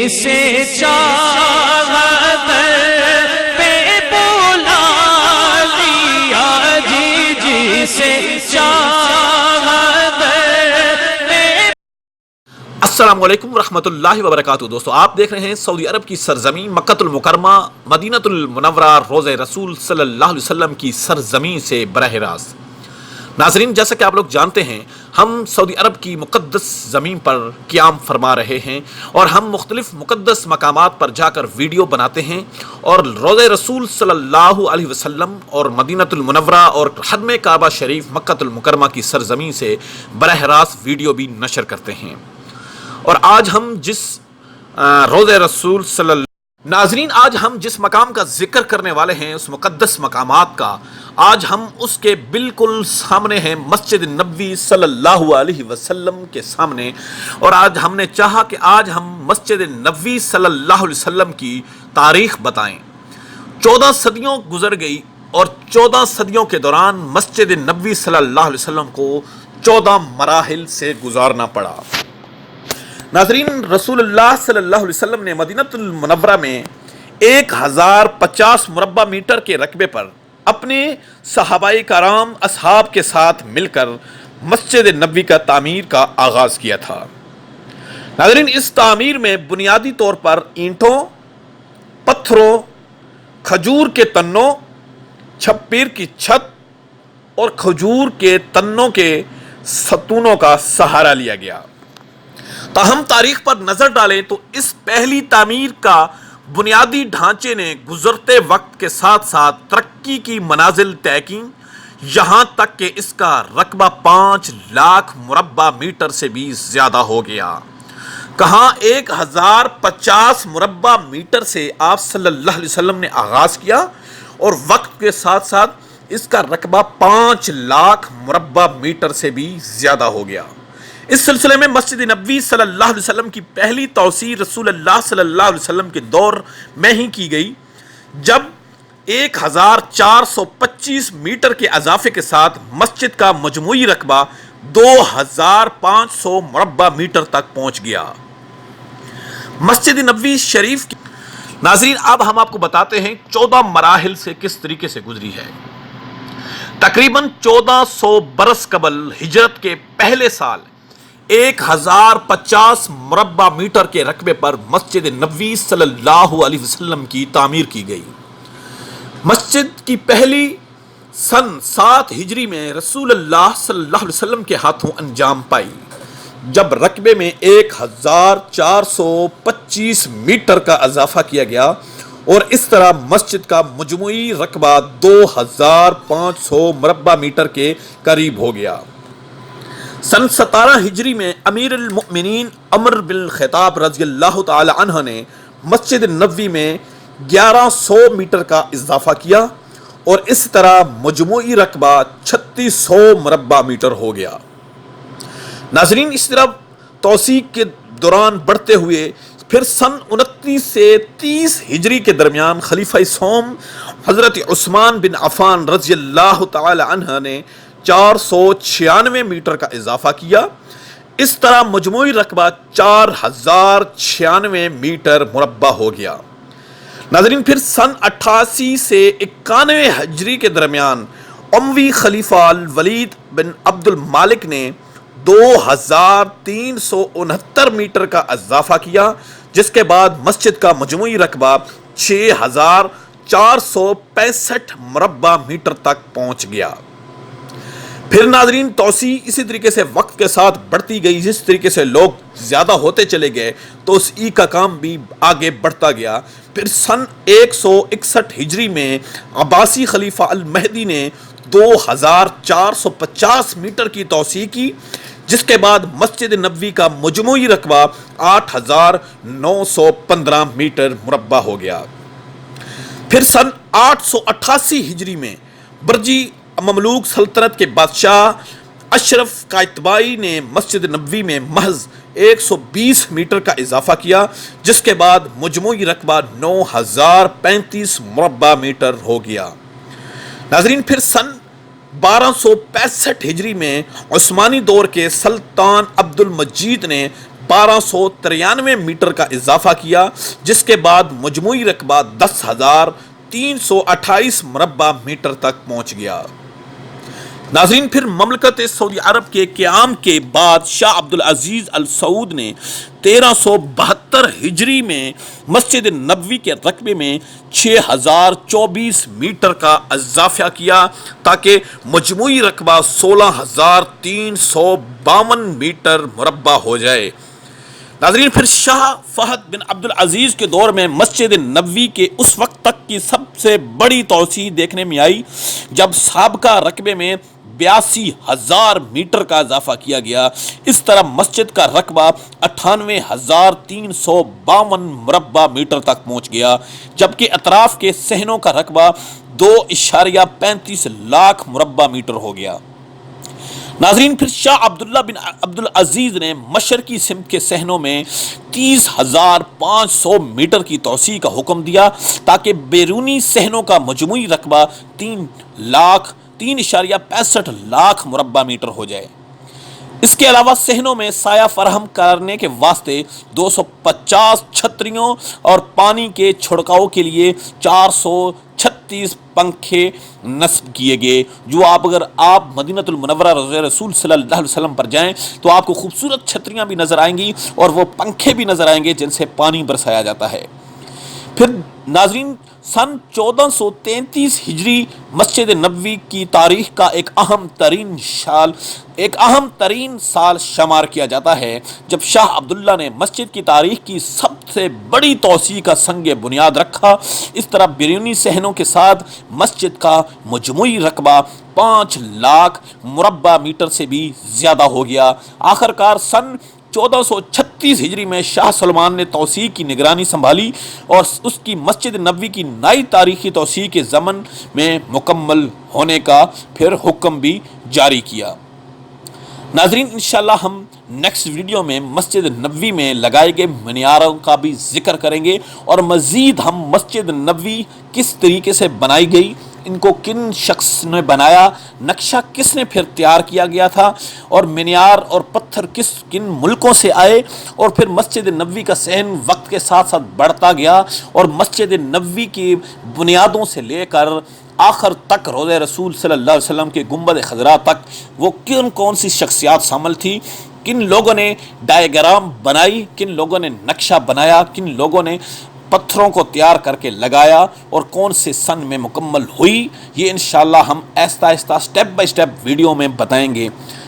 سے چاہت پہ بولا لیا جی سے چاہت پہ۔ السلام علیکم ورحمۃ اللہ وبرکاتہ۔ دوستو آپ دیکھ رہے ہیں سعودی عرب کی سرزمین مکہ المکرمہ مدینہ المنورہ روضہ رسول صلی اللہ علیہ وسلم کی سرزمین سے براہ راست۔ ناظرین، جیسا کہ آپ لوگ جانتے ہیں ہم سعودی عرب کی مقدس زمین پر قیام فرما رہے ہیں اور ہم مختلف مقدس مقامات پر جا کر ویڈیو بناتے ہیں اور روضہ رسول صلی اللہ علیہ وسلم اور مدینہ المنورہ اور حرم کعبہ شریف مکہ المکرمہ کی سرزمین سے براہ راست ویڈیو بھی نشر کرتے ہیں۔ اور آج ہم جس روضہ رسول صلی اللہ ناظرین آج ہم جس مقام کا ذکر کرنے والے ہیں اس مقدس مقامات کا، آج ہم اس کے بالکل سامنے ہیں، مسجد نبوی صلی اللہ علیہ وسلم کے سامنے۔ اور آج ہم نے چاہا کہ آج ہم مسجد نبوی صلی اللہ علیہ وسلم کی تاریخ بتائیں۔ 14 صدیوں گزر گئی اور 14 صدیوں کے دوران مسجد نبوی صلی اللہ علیہ وسلم کو 14 مراحل سے گزارنا پڑا۔ ناظرین، رسول اللہ صلی اللہ علیہ وسلم نے مدینہ المنورہ میں 1050 مربع میٹر کے رقبے پر اپنے صحابہ کرام اصحاب کے ساتھ مل کر مسجد نبوی کا تعمیر کا آغاز کیا تھا۔ ناظرین، اس تعمیر میں بنیادی طور پر اینٹوں، پتھروں، کھجور کے تنوں، چھپیر کی چھت اور کھجور کے تنوں کے ستونوں کا سہارا لیا گیا۔ تاہم تاریخ پر نظر ڈالیں تو اس پہلی تعمیر کا بنیادی ڈھانچے نے گزرتے وقت کے ساتھ ساتھ ترقی کی منازل طے کی، یہاں تک کہ اس کا رقبہ 5 لاکھ مربع میٹر سے بھی زیادہ ہو گیا۔ کہاں 1050 مربع میٹر سے آپ صلی اللہ علیہ وسلم نے آغاز کیا اور وقت کے ساتھ ساتھ اس کا رقبہ 5 لاکھ مربع میٹر سے بھی زیادہ ہو گیا۔ اس سلسلے میں مسجد نبوی صلی اللہ علیہ وسلم کی پہلی توسیع رسول اللہ صلی اللہ علیہ وسلم کے دور میں ہی کی گئی، جب 1425 میٹر کے اضافے کے ساتھ مسجد کا مجموعی رقبہ 2500 مربع میٹر تک پہنچ گیا۔ مسجد نبوی شریف کی ناظرین اب ہم آپ کو بتاتے ہیں 14 مراحل سے کس طریقے سے گزری ہے۔ تقریباً 1400 برس قبل ہجرت کے پہلے سال 1050 مربع میٹر کے رقبے پر مسجد نبوی صلی اللہ علیہ وسلم کی تعمیر کی گئی۔ مسجد کی پہلی سن 7 ہجری میں رسول اللہ صلی اللہ علیہ وسلم کے ہاتھوں انجام پائی، جب رقبے میں 1425 میٹر کا اضافہ کیا گیا اور اس طرح مسجد کا مجموعی رقبہ 2500 مربع میٹر کے قریب ہو گیا۔ سن 17 ہجری میں امیر المؤمنین عمر بن الخطاب رضی اللہ تعالی عنہ نے مسجد نبوی میں 1100 میٹر کا اضافہ کیا اور اس طرح مجموعی رقبہ 3600 مربع میٹر ہو گیا۔ ناظرین، اس طرح توسیع کے دوران بڑھتے ہوئے پھر سن 29 سے 30 ہجری کے درمیان خلیفہ سوم حضرت عثمان بن عفان رضی اللہ تعالی عنہ نے 496 میٹر کا اضافہ کیا، اس طرح مجموعی رقبہ 4096 میٹر مربع ہو گیا۔ ناظرین، پھر سن 88 سے 91 ہجری کے درمیان اموی خلیفہ الولید بن عبد المالک نے 2369 میٹر کا اضافہ کیا، جس کے بعد مسجد کا مجموعی رقبہ 6465 مربع میٹر تک پہنچ گیا۔ پھر ناظرین توسیع اسی طریقے سے وقت کے ساتھ بڑھتی گئی، جس طریقے سے لوگ زیادہ ہوتے چلے گئے توسیع کا کام بھی آگے بڑھتا گیا۔ پھر سن 161 ہجری میں عباسی خلیفہ المہدی نے 2450 میٹر کی توسیع کی، جس کے بعد مسجد نبوی کا مجموعی رقبہ 8915 میٹر مربع ہو گیا۔ پھر سن 888 ہجری میں برجی مملوک سلطنت کے بادشاہ اشرف قائتبائی نے مسجد نبوی میں محض 120 میٹر کا اضافہ کیا، جس کے بعد مجموعی رقبہ 9035 مربع میٹر ہو گیا۔ ناظرین، پھر سن 1265 ہجری میں عثمانی دور کے سلطان عبد المجید نے 1293 میٹر کا اضافہ کیا، جس کے بعد مجموعی رقبہ 10,328 مربع میٹر تک پہنچ گیا۔ ناظرین، پھر مملکت سعودی عرب کے قیام کے بعد شاہ عبدالعزیز ال سعود نے 1372 ہجری میں مسجد نبوی کے رقبے میں 6024 میٹر کا اضافہ کیا تاکہ مجموعی رقبہ 16,352 میٹر مربع ہو جائے۔ ناظرین، پھر شاہ فہد بن عبدالعزیز کے دور میں مسجد نبوی کے اس وقت تک کی سب سے بڑی توسیع دیکھنے میں آئی جب سابقہ رقبے میں 82,000 میٹر کا اضافہ کیا گیا۔ اس طرح مسجد کا رقبہ 98,352 مربع میٹر تک پہنچ گیا، جبکہ اطراف کے صحنوں کا رقبہ 2.35 لاکھ مربع میٹر ہو گیا۔ ناظرین، پھر شاہ عبداللہ بن عبدالعزیز نے مشرقی سمت کے صحنوں میں 30,500 میٹر کی توسیع کا حکم دیا تاکہ بیرونی صحنوں کا مجموعی رقبہ 3.65 لاکھ مربع میٹر ہو جائے۔ اس کے علاوہ صحنوں میں سایہ فراہم کرنے کے واسطے 250 چھتریوں اور پانی کے چھڑکاؤ کے لیے 436 پنکھے نصب کیے گئے، جو اگر آپ مدینہ المنورہ روضہ رسول صلی اللہ علیہ وسلم پر جائیں تو آپ کو خوبصورت چھتریاں بھی نظر آئیں گی اور وہ پنکھے بھی نظر آئیں گے جن سے پانی برسایا جاتا ہے۔ پھر ناظرین، سن 1433 ہجری مسجد نبوی کی تاریخ کا ایک اہم ترین سال شمار کیا جاتا ہے جب شاہ عبداللہ نے مسجد کی تاریخ کی سب سے بڑی توسیع کا سنگ بنیاد رکھا۔ اس طرح بیرونی صحنوں کے ساتھ مسجد کا مجموعی رقبہ 5 لاکھ مربع میٹر سے بھی زیادہ ہو گیا۔ آخرکار سن 1436 ہجری میں شاہ سلمان نے توسیع کی نگرانی سنبھالی اور اس کی مسجد نبوی کی نئی تاریخی توسیع کے ضمن میں مکمل ہونے کا پھر حکم بھی جاری کیا۔ ناظرین، انشاءاللہ ہم نیکسٹ ویڈیو میں مسجد نبوی میں لگائے گئے مناروں کا بھی ذکر کریں گے اور مزید ہم مسجد نبوی کس طریقے سے بنائی گئی، ان کو کن شخص نے بنایا، نقشہ کس نے پھر تیار کیا گیا تھا، اور منار اور پتھر کن ملکوں سے آئے، اور پھر مسجد نبوی کا صحن وقت کے ساتھ ساتھ بڑھتا گیا اور مسجد نبوی کی بنیادوں سے لے کر آخر تک روضہ رسول صلی اللہ علیہ وسلم کے گنبد خضرا تک وہ کون سی شخصیات شامل تھی، کن لوگوں نے ڈائیگرام بنائی، کن لوگوں نے نقشہ بنایا، کن لوگوں نے پتھروں کو تیار کر کے لگایا اور کون سے سن میں مکمل ہوئی، یہ انشاءاللہ ہم آہستہ آہستہ سٹیپ بائی سٹیپ ویڈیو میں بتائیں گے،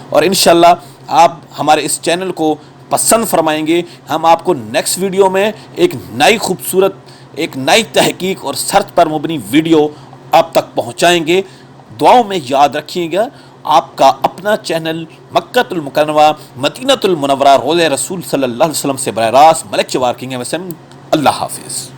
اور انشاءاللہ آپ ہمارے اس چینل کو پسند فرمائیں گے۔ ہم آپ کو نیکسٹ ویڈیو میں ایک نئی خوبصورت، ایک نئی تحقیق اور سرچ پر مبنی ویڈیو آپ تک پہنچائیں گے۔ دعاؤں میں یاد رکھیے گا، آپ کا اپنا چینل مکہ المکرمہ مدینہ المنورہ روضہ رسول صلی اللہ علیہ وسلم سے براہ راست ملک جوار کنگ MSM۔ اللہ حافظ۔